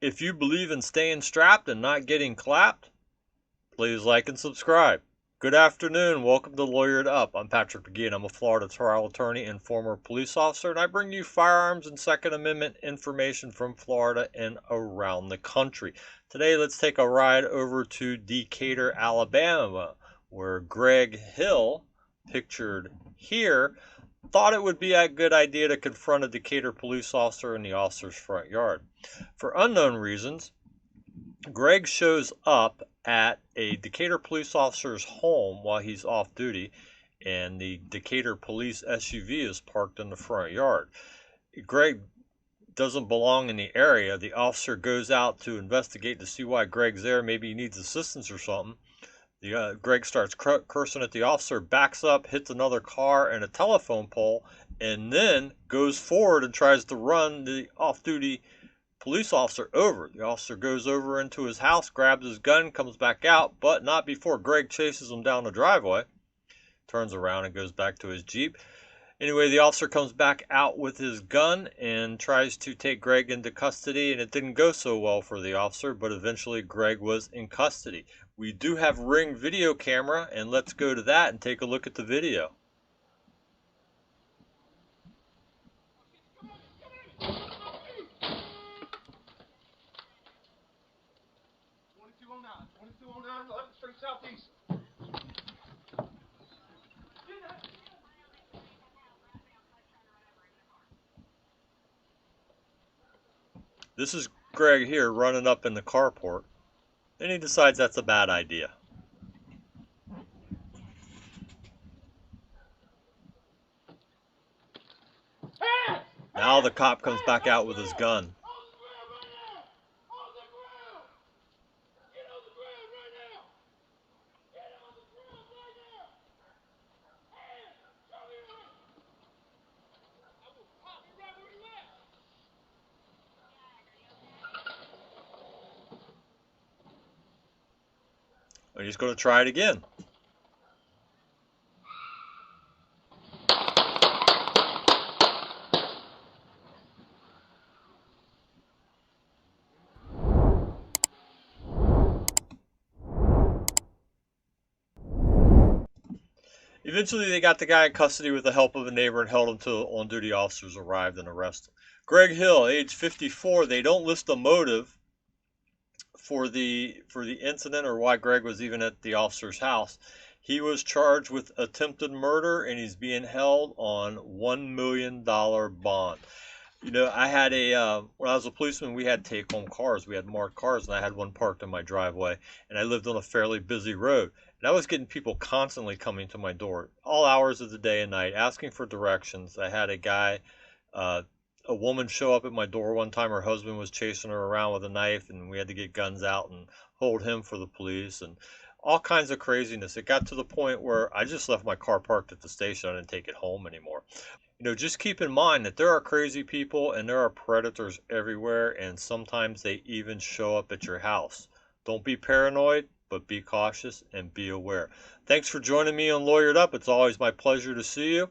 If you believe in staying strapped and not getting clapped, please like and subscribe. Good afternoon. Welcome to Lawyered Up. I'm Patrick McGee, and I'm a Florida trial attorney and former police officer, and I bring you firearms and Second Amendment information from Florida and around the country. Today, let's take a ride over to Decatur, Alabama, where Greg Hill, pictured here, thought it would be a good idea to confront a Decatur police officer in the officer's front yard. For unknown reasons, Greg shows up at a Decatur police officer's home while he's off duty, and the Decatur police SUV is parked in the front yard. Greg doesn't belong in the area. The officer goes out to investigate to see why Greg's there. Maybe he needs assistance or something. Greg starts cursing at the officer, backs up, hits another car and a telephone pole, and then goes forward and tries to run the off-duty police officer over. The officer goes over into his house, grabs his gun, comes back out, but not before Greg chases him down the driveway. Turns around and goes back to his Jeep. Anyway, the officer comes back out with his gun and tries to take Greg into custody, and it didn't go so well for the officer, but eventually Greg was in custody. We do have Ring video camera, and let's go to that and take a look at the video. Southeast. This is Greg here running up in the carport. Then he decides that's a bad idea. Now the cop comes back out with his gun. And he's going to try it again. Eventually, they got the guy in custody with the help of a neighbor and held him till on-duty officers arrived and arrested him. Greg Hill, age 54. They don't list a motive for the incident or why Greg was even at the officer's house. He was charged with attempted murder, and he's being held on $1 million bond. You know, I had when I was a policeman, we had take-home cars. We had marked cars, and I had one parked in my driveway, and I lived on a fairly busy road. And I was getting people constantly coming to my door, all hours of the day and night, asking for directions. I had a woman show up at my door one time. Her husband was chasing her around with a knife, and we had to get guns out and hold him for the police, and all kinds of craziness. It got to the point where I just left my car parked at the station. I didn't take it home anymore. You know, just keep in mind that there are crazy people and there are predators everywhere, and sometimes they even show up at your house. Don't be paranoid, but be cautious and be aware. Thanks for joining me on Lawyered Up. It's always my pleasure to see you.